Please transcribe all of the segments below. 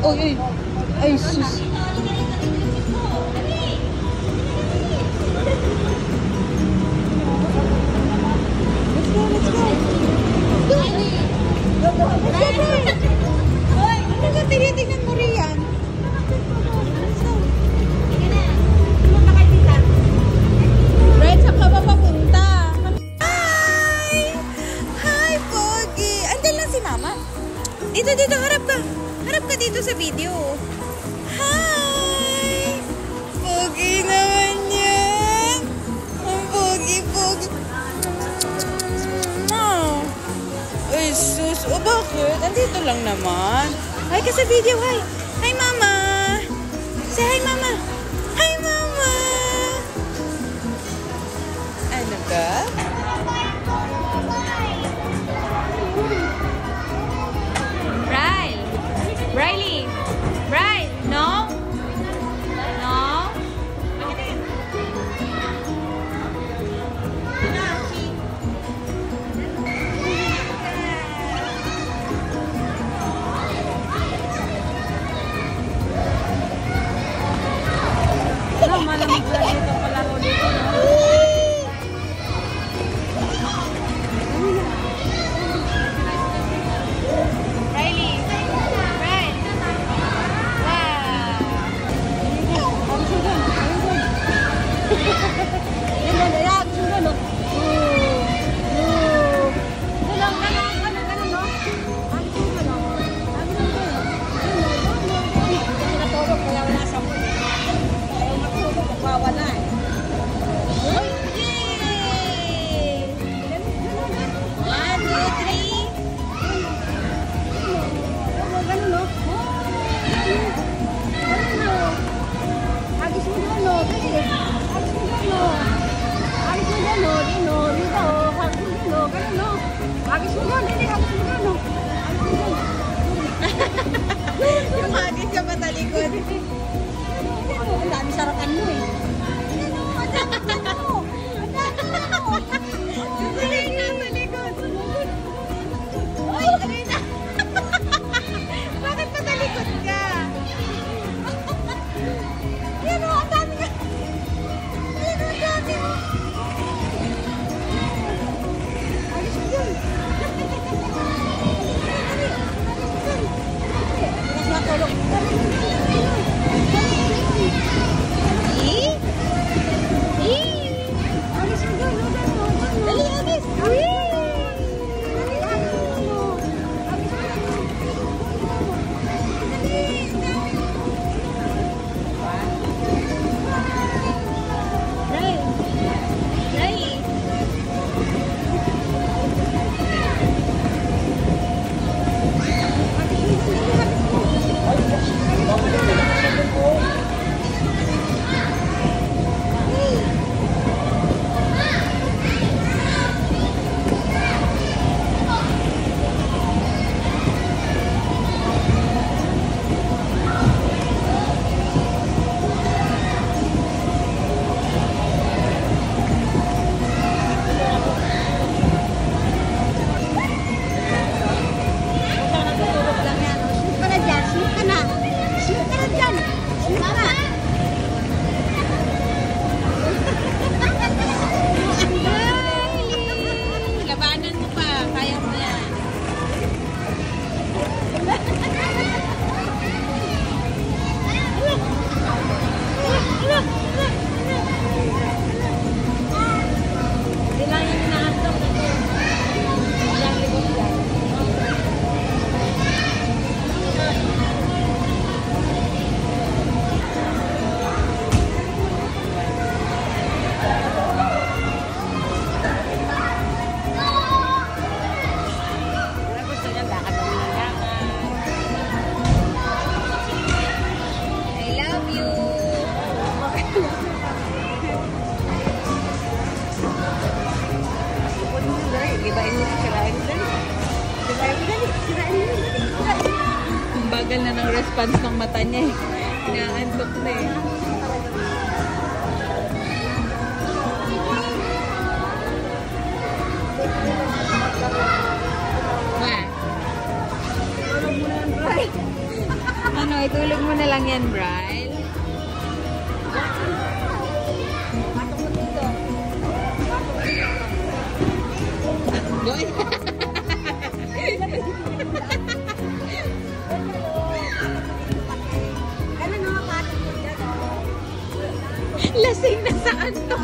Uy, ay, sus. Tinitingnan mo riyan. Right, saan ka ba papunta? Hi! Hi, Pogi! Andyan lang si Mama. Dito, harap ka. Harap ka dito sa video. Hi! Pogi naman yan. Ang Pogi. Ay, sus. O, bakit? Andito lang naman. Hi ka sa video, hi. Hi, Mama. Say hi, Mama. Hi, Mama. Ano ka? Briley. No? No? Malamig lang ito palaro dito, no? Riley! Right! Wow! Yung hagis ka patalikod. Ang dami sarapan mo eh. Bakit patalikod ka? Yan o, ang dami ka. Yan o, ang dami mo. Ayos mo yun. Matulog. Agis mo doon, dali, agis. Bagal na ng response ng mata niya eh. Inaantok na eh. Ano? itulog mo na lang yan, Bryle. Boy. Lasing na saan to?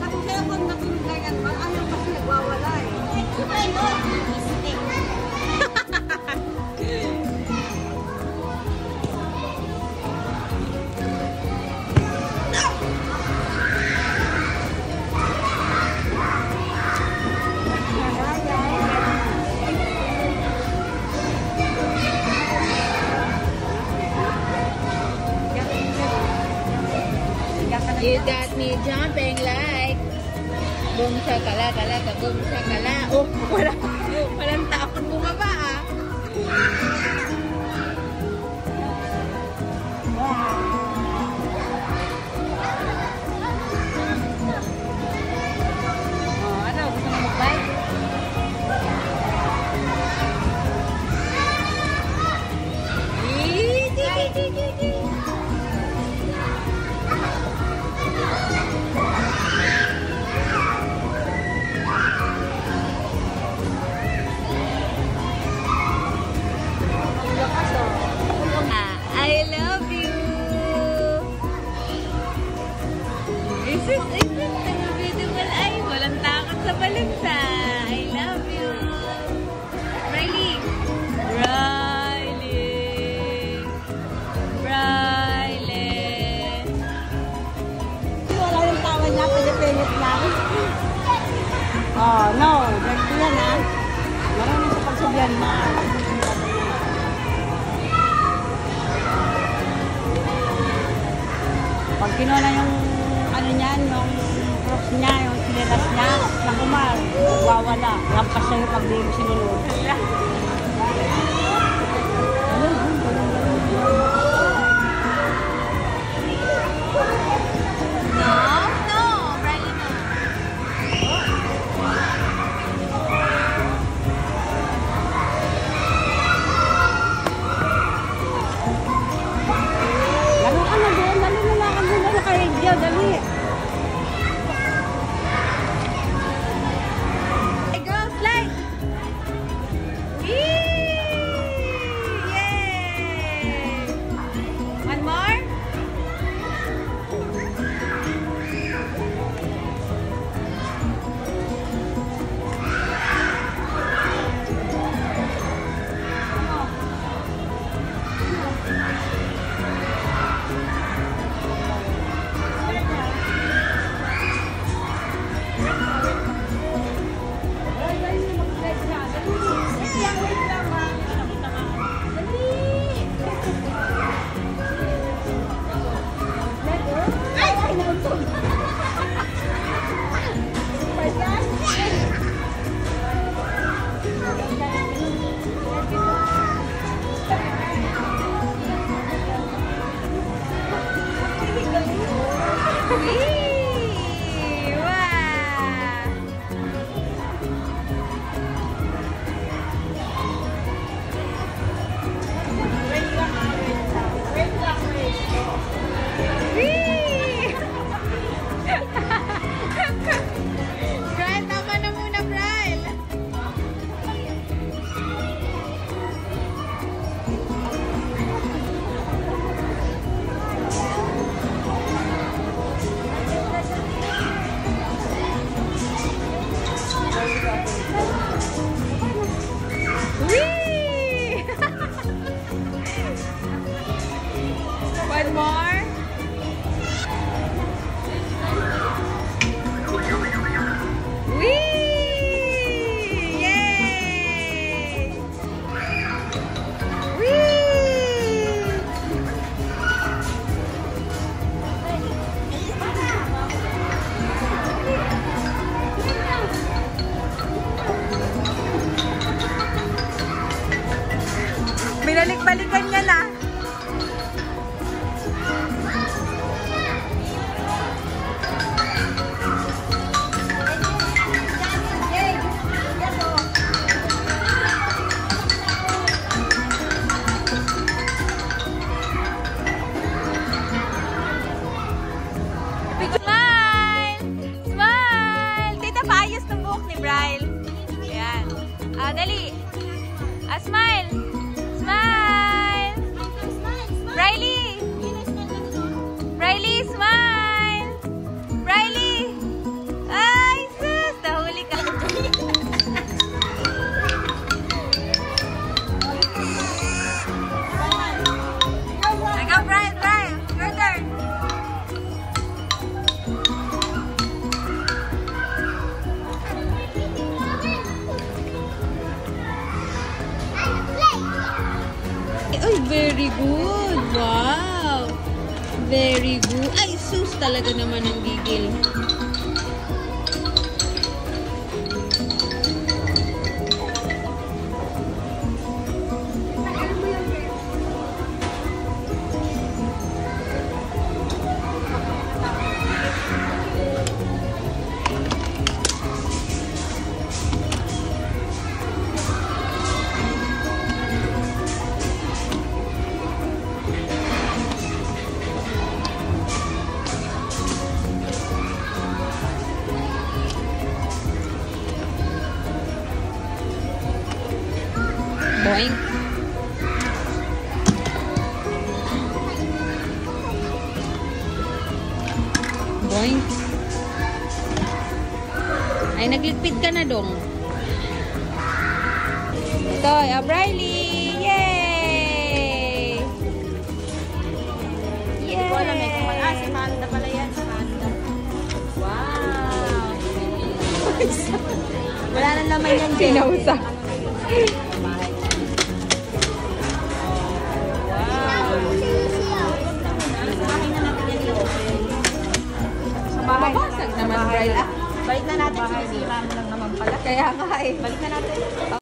Ako kaya kung natulog na yan, ayaw kasi nagwawala eh. You got me jumping like boom shakalaka, boom shakala. Oh, walang takot bumaba ah. Oh, ano? Gusto mo mag-bike? I love you. Is it beautiful? Ay, walang takot sa balunsa. I love you. Riley. Wala yung tawa niya, pinipilit lang. Oh, no. Ganito yan ha. Marami sa pagsabihan mo. Pag kinuha na yung ano niyan, yung crocs niya, yung sinilas niya, nakumar, wawala. Lampas na yung pag-di mo sinulog. Laro ka na doon, dali na lang ang doon, nakaregyo, dali. Go, slide! Yay! One more? Wee! Wow! Wee! Brian, tama na muna, Brian. Wee! One more. Wee! Yay! Wee! Binalik-balikan niya na. Briley! A smile! Smile! Briley! Briley, smile! Briley! Ay, sus! Nahuli ka. Ikaw, Brian, Brian! Your turn! Ay, very good. Wow. Very good. Ay, sus talaga naman ang gigil. Boing. Boing. Ay, nagligpit ka na dong. Ito, Briley! Yay! Yay! Wala, may kumala. Si Panda pala yan. Si Panda. Wow! Wala nang laman yan, Jen. Pinausa. Mababasag naman, Briley. Balik na natin. Sinisira mo lang naman pala. Kaya nga eh. Balik na natin.